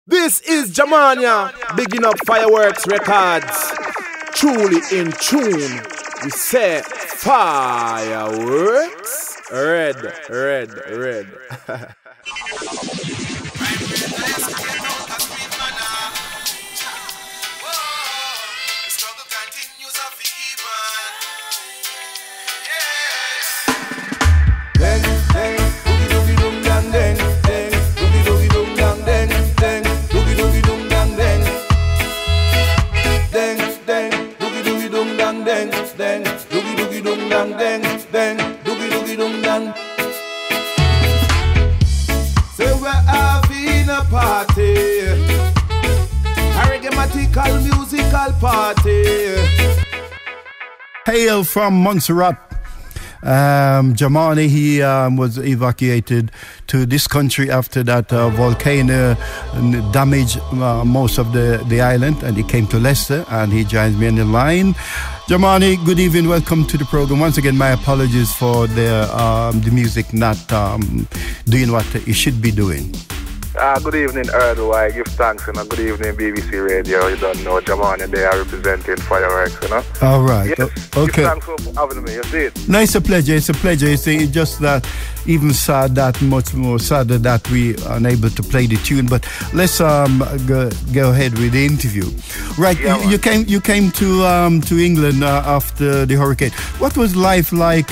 This is Jah Marnyah, bigging up Fireworks Records. Truly in tune, we say Fireworks. Red. So we're having a party, a reggae-matical musical party. Hail from Montserrat. Jah Marnyah, he was evacuated to this country after that volcano damaged most of the island, and he came to Leicester, and he joins me on the line. Jah Marnyah, good evening, welcome to the program. Once again, my apologies for the music not doing what it should be doing. Good evening, Herdle. I give thanks, good evening, BBC Radio. You don't know, Jah Marnyah, they are representing Fireworks, All right. Yes, okay. Give thanks for having me, you see it? No, it's a pleasure. You see, it's just that even sad, that much more sadder that we are unable to play the tune. But let's go ahead with the interview. Right, yeah, you came to England after the hurricane. What was life like?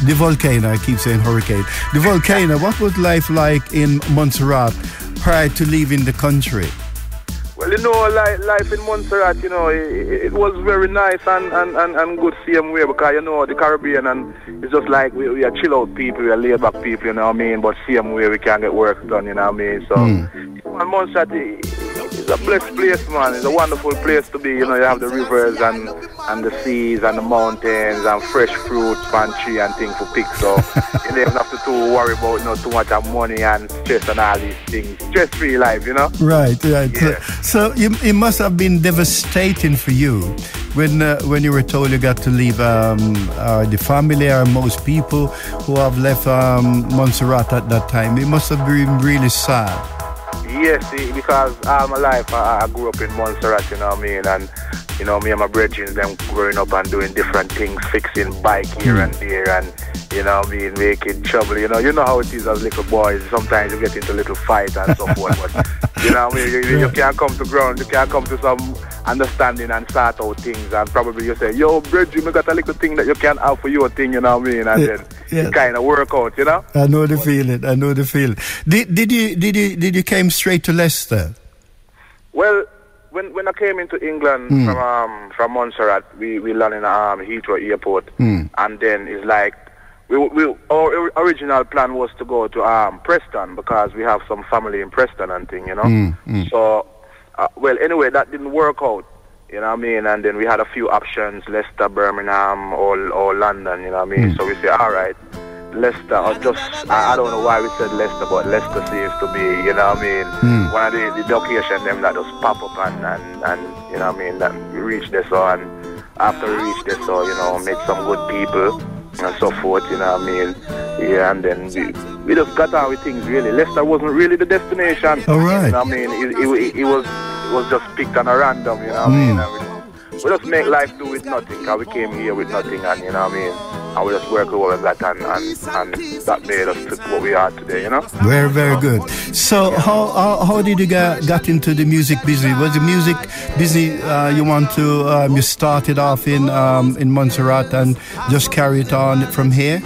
The volcano, I keep saying hurricane. The volcano, what was life like in Montserrat prior to leaving the country? Well, life in Montserrat, it was very nice and good same way, because, the Caribbean, and it's just like we are chill out people, we are laid back people, but same way we can get work done, So, Montserrat is a blessed place, man. It's a wonderful place to be, you have the rivers and the seas and the mountains and fresh fruits, palm tree and things for pick, so you don't have to worry about too much of money and stress and all these things. Stress-free life, Right. Yeah. So it must have been devastating for you when you were told you got to leave the family or most people who have left Montserrat at that time. It must have been really sad. Yes, because all my life I grew up in Montserrat, and me and my brethren, them growing up and doing different things, fixing bike here and there, and making trouble. You know how it is as little boys. Sometimes you get into little fights and so forth. But you can't come to ground. You can't come to some understanding and sort out things. And probably you say, "Yo, brethren, you got a little thing that you can have for your thing." And then it kind of work out. I know the feeling. Did you came straight to Leicester? Well, when I came into England from Montserrat, we landed at Heathrow Airport, and then it's like our original plan was to go to Preston, because we have some family in Preston and thing, So, anyway, that didn't work out, and then we had a few options: Leicester, Birmingham, or London, So we say, all right, Leicester, or just, I don't know why we said Leicester, but Leicester seems to be, one of the location them that just pop up and that we reached there, so, and after we reached there, so, met some good people and so forth, yeah, and then we just got on with things, really. Leicester wasn't really the destination. All right. It was just picked on a random, we just make life do with nothing, because we came here with nothing, and and we just work over that, and that made us to what we are today, Very, very good. So how did you get into the music business? Was the music business you started off in Montserrat and just carry it on from here?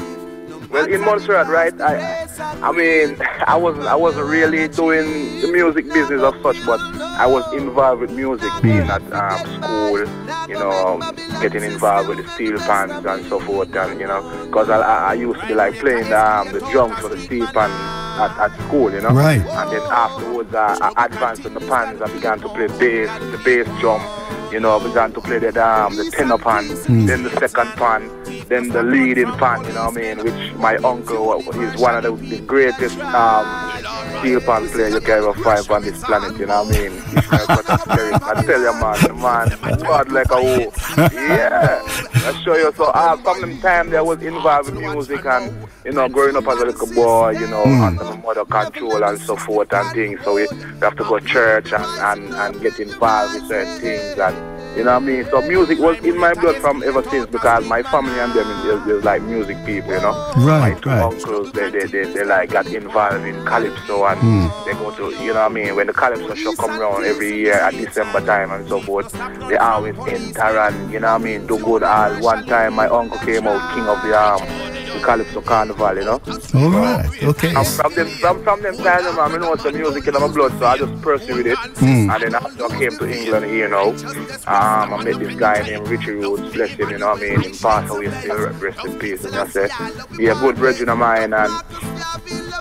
Well, in Montserrat, right, I wasn't really doing the music business as such, but I was involved with music, being at school, getting involved with the steel pans and so forth, and because I used to be like playing the drums for the steel pan at school, Right. And then afterwards I advanced in the pans. I began to play the bass drum, began to play the tenor pan, then the second pan, then the leading fan, you know what I mean, which my uncle is one of the greatest steel pan player you can ever find on this planet, you know what I mean. He's got a spirit. I tell you, man, the man, God like a whole. Yeah, I show you. So from them time there was involved in music and, you know, growing up as a little boy, you know, under my mother control and so forth and things. So we have to go to church and get involved with certain things and, you know what I mean? So music was in my blood from ever since because my family and them is like music people, you know. Right, my two uncles, they like got involved in calypso and they go to, you know what I mean? When the calypso show come around every year at December time and so forth, they always enter and, you know what I mean, do good. One time my uncle came out king of the Calypso Carnival, you know. All right, okay. From them times, I know some music in my blood, so I just pursued it. And then after I came to England here now, I met this guy named Richie Rhodes, bless him, you know what I mean, in passed away, still rest in peace. And I said, yeah, good brethren of mine, and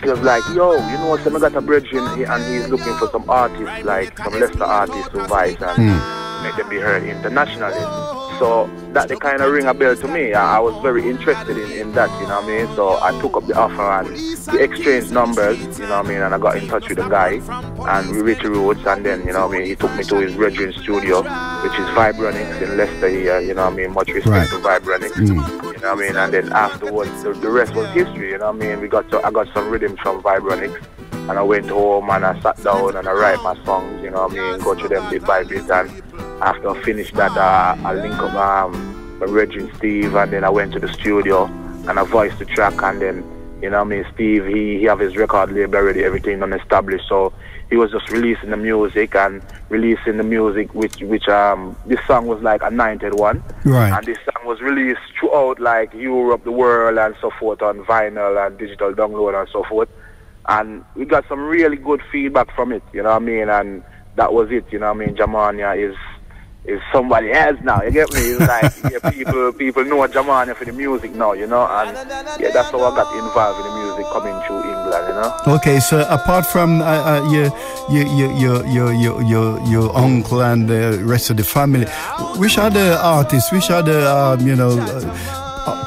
he was like, yo, you know what, I got a brethren and he's looking for some artists, like some Leicester artists who vice and make them be heard internationally. So that they kind of ring a bell to me. I was very interested in that, you know what I mean? So I took up the offer and we exchanged numbers, you know what I mean? And I got in touch with the guy and we reached the roads and then, you know what I mean, he took me to his brethren's studio, which is Vibronix in Leicester here, you know what I mean? Much respect to Vibronix, you know what I mean? And then afterwards, the rest was history, you know what I mean? I got some rhythms from Vibronix. And I went home and I sat down and I write my songs, you know what I mean, go through them bit by bit. And after I finished that, I link up my Reggie Steve and then I went to the studio and I voiced the track and then, you know what I mean, Steve, he have his record label already, everything unestablished. So he was just releasing the music which this song was like anointed one. Right. And this song was released throughout like Europe, the world and so forth on vinyl and digital download and so forth. And we got some really good feedback from it, you know what I mean? And that was it, you know what I mean? Jah Marnyah is somebody else now, you get me? It's like, yeah, people know Jah Marnyah for the music now, you know? And yeah, that's how I got involved in the music coming through England, you know? Okay, so apart from your uncle and the rest of the family, which other artists, which other,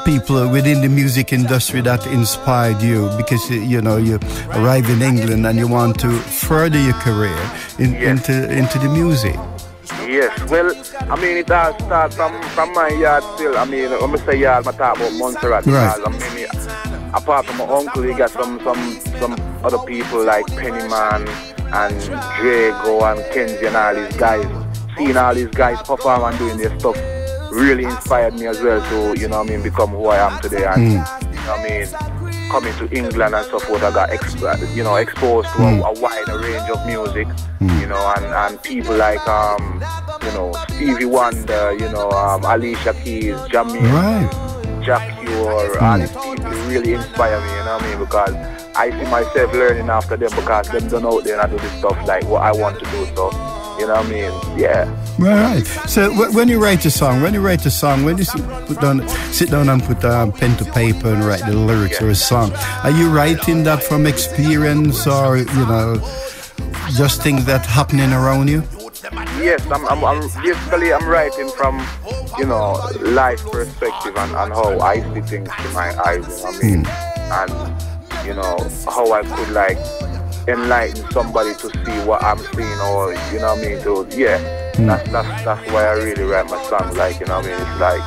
people within the music industry that inspired you? Because you know you arrive in England and you want to further your career into the music. Yes, well, I mean it all starts from my yard still. I mean, when I say yard, I talk about Montserrat. Right. I mean, apart from my uncle, you got some other people like Pennyman and Drago and Kenzie and all these guys. Seeing all these guys perform and doing their stuff really inspired me as well to, you know what I mean, become who I am today. And, you know what I mean, coming to England and so forth, I got exposed to a wider range of music, you know, and people like, Stevie Wonder, you know, Alicia Keys, Jamie, Jack Cure, all these people really inspire me, you know what I mean, because I see myself learning after them because them done out there and I do this stuff like what I want to do, so, you know what I mean, yeah. Right. So when you write a song, when you sit down and put pen to paper and write the lyrics or a song, are you writing that from experience or, you know, just things that happening around you? Yes, I'm writing from, you know, life perspective and how I see things through my eyes, you know what I mean? And, you know, how I could like enlighten somebody to see what I'm seeing or, you know what I mean? So, that's why I really write my songs, like, you know what I mean? It's like,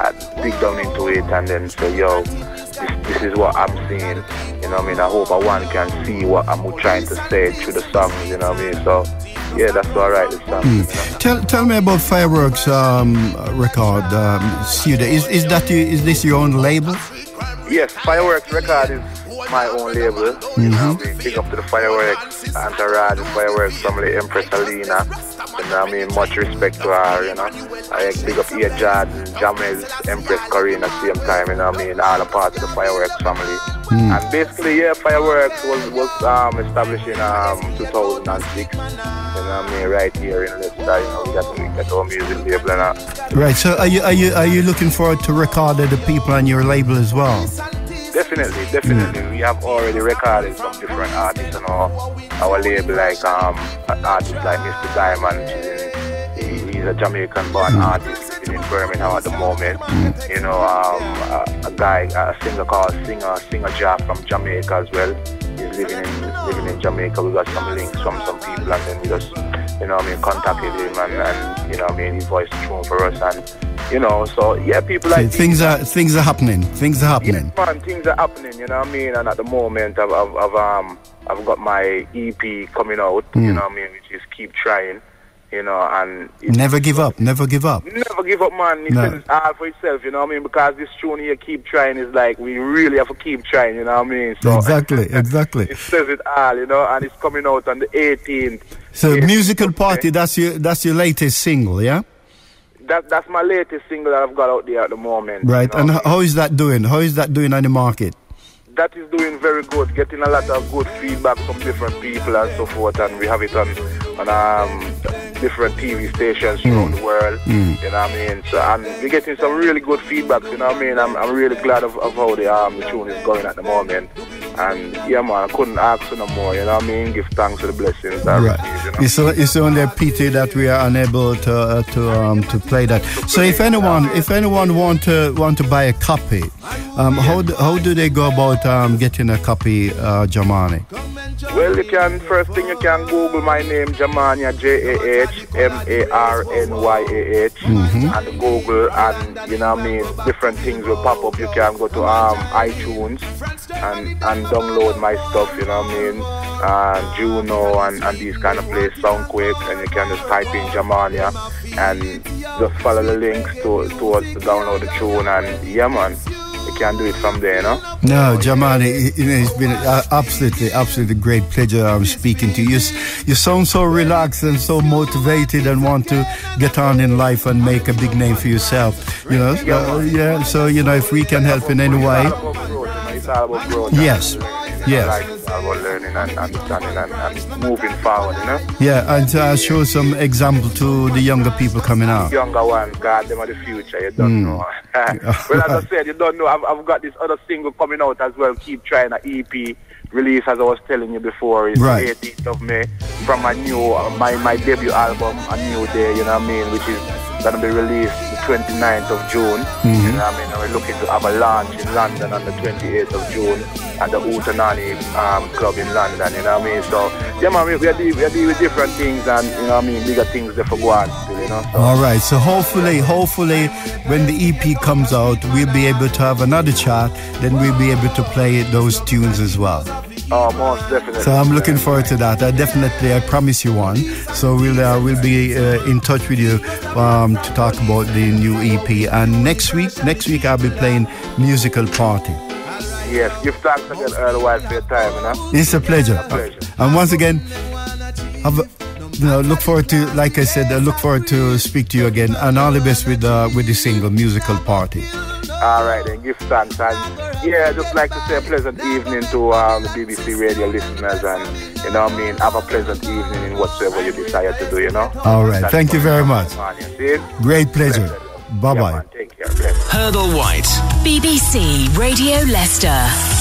I dig down into it and then say, yo, this is what I'm seeing, you know what I mean? I hope one can see what I'm trying to say through the songs, you know what I mean? So, yeah, that's why I write the songs. You know? Tell me about Fireworks record studio. Is this your own label? Yes, Fireworks record is my own label. You know what I mean? Big up to the Fireworks entourage, Fireworks family, Empress Alina. You know what I mean? Much respect to her, you know. I big up here Jordan, Jamel, Empress Corinne at the same time, you know what I mean? All a part of the Fireworks family. And basically, yeah, Fireworks was established in 2006. You know what I mean? Right here in Leicester, you know, we got our music label and that. Right, so are you looking forward to record the people on your label as well? Definitely. We have already recorded some different artists on our label, like artists like Mr. Diamond. He's a Jamaican-born artist living in Birmingham at the moment. You know, a singer called Singer Jah from Jamaica as well. He's living in Jamaica. We got some links from some people, and then we just, you know what I mean, contacted him, and you know what I mean, he voiced the tune for us, and you know, so yeah, people like things are happening. Things are happening. Yeah, man, things are happening. You know what I mean, and at the moment, I've got my EP coming out. You know what I mean, which is Keep Trying. You know, and never give up. Never give up. Never give up, man. It says it's all for itself. You know what I mean, because this tune here, Keep Trying, is like we really have to keep trying. You know what I mean? So exactly. It says it all. You know, and it's coming out on the 18th. So Musical Party, that's your latest single, yeah? That's my latest single that I've got out there at the moment. Right, you know? And how is that doing? How is that doing on the market? That is doing very good, getting a lot of good feedback from different people and so forth, and we have it on different TV stations throughout the world, you know what I mean? So, and we're getting some really good feedback, you know what I mean? I'm really glad of how the tune is going at the moment. And yeah, man, I couldn't ask for no more, you know what I mean? Give thanks for the blessings that I received, you know? It's only a pity that we are unable to play that. So if anyone want to buy a copy, how do they go about getting a copy, Jah Marnyah? Well, first thing you can Google my name, Jah Marnyah, JahMarnyah, and Google, and you know what I mean, different things will pop up. You can go to iTunes and download my stuff, you know what I mean, Juno and these kind of places, Soundquake, and you can just type in Jah Marnyah and just follow the links towards to download the tune, and yeah, man. You can do it from there, no? No, Jah Marnyah, it's been absolutely great pleasure speaking to you. You sound so relaxed and so motivated and want to get on in life and make a big name for yourself, you know? Yeah, so, you know, if we can help in any way. It's all about growth. Yes. Like about learning and understanding and moving forward, you know? Yeah, and show some example to the younger people coming out. Younger ones, God, them are the future, you don't know. Well, as I said, you don't know, I've got this other single coming out as well, Keep Trying, an EP release, as I was telling you before, is the 18th of May, from my new, my debut album, A New Day, you know what I mean, which is going to be released the 29th of June. You know what I mean? And we're looking to have a launch in London on the 28th of June at the Utanani club in London, you know what I mean? So, yeah, man, we are dealing with different things, and, you know what I mean, bigger things there for go on still, you know? So. All right, so hopefully, when the EP comes out, we'll be able to have another chat, then we'll be able to play those tunes as well. Oh, most definitely. So I'm looking forward to that. I promise you one. So we'll be in touch with you to talk about the new EP. And next week I'll be playing Musical Party. Yes, give thanks again, Herdle, for your time, you know? It's a pleasure. And once again, look forward to, like I said, look forward to speak to you again. And all the best with the single Musical Party. All right, then, give thanks. And yeah, just like to say a pleasant evening to the BBC radio listeners, and you know what I mean, have a pleasant evening in whatsoever you desire to do, you know. All right, thank you very much. Great pleasure. Bye-bye. Yeah, man, take care. Bless. Herdle White, BBC Radio Leicester.